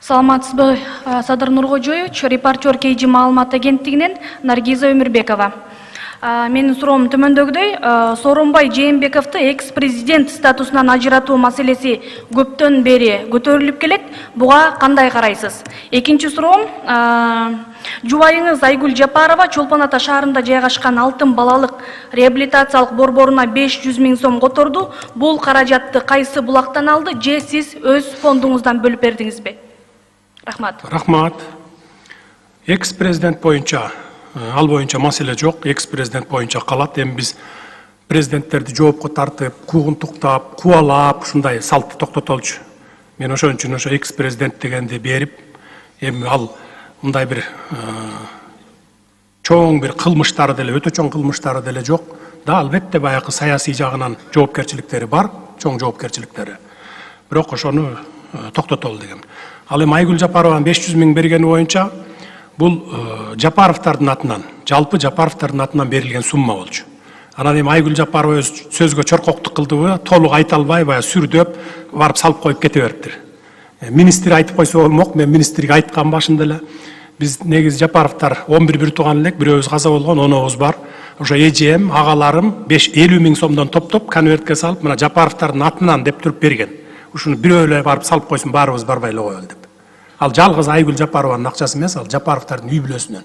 Саламатсызбы, Садыр Нуркожоевич, репортер KG маалымат агенттигинен Наргиза Өмүрбекова. Менин суроом төмөндөгүдөй, Сооронбай Жээнбековду экс-президент статусунан ажыратуу маселеси көптөн бери көтөрүлүп келет. Буга кандай карайсыз? Экинчи суроом, жубайыңыз Айгүл Жапарова Чолпон Ата шаарында жайгашкан Алтын балалык реабилитациялык борборуна 500 000 сом которду. Бул каражатты кайсы булактан алды же сиз өз фондуңуздан бөлүп бердиңизби? Рахмат. Рахмат. Экс-президент боюнча, ал боюнча маселе жок. Экс-президент боюнча калат. Эми биз президенттерди жоопко тартып, куугунтуктап, кубалап, ушундай салтты токтотолчу. Мен ошон үчүн ошо экс-президент дегенди берип, эми ал мындай бир чоң бир кылмыштары деле, өтө чоң кылмыштары деле жок. Да, албетте баягы саясий жагынан жоопкерчиликтери бар, чоң жоопкерчиликтери. Бирок ошону токтотолду деген. Ал эми Айгүл Жапарованын 500 000 бергени боюнча бул Жапаровдардын атынан, жалпы Жапаровдардын атынан берилген сумма болчу. Анан эми Айгүл Жапарова өз сөзгө чоркоктук кылдыбы, толук айта албай, баягы сүрдөп, барып салып коюп кете бериптир. Министр айтып койсо болмок, мен министрге айткам башында эле. Биз негизи Жапаровдар 11 бир тууган элек, бирөөбүз каза болгон, 10-обуз бар. Ошо эжем, агаларым 50 000 сомдон топтоп, конвертке салып, мына Жапаровдардын атынан деп туруп берген. Ушуну бирөө эле барып салып койсун, баарыбыз барбай эле коелу деп. Ал жалгыз Айгүл Жапарованын акчасы эмес, ал Жапаровдардын үй бүлөсүнөн.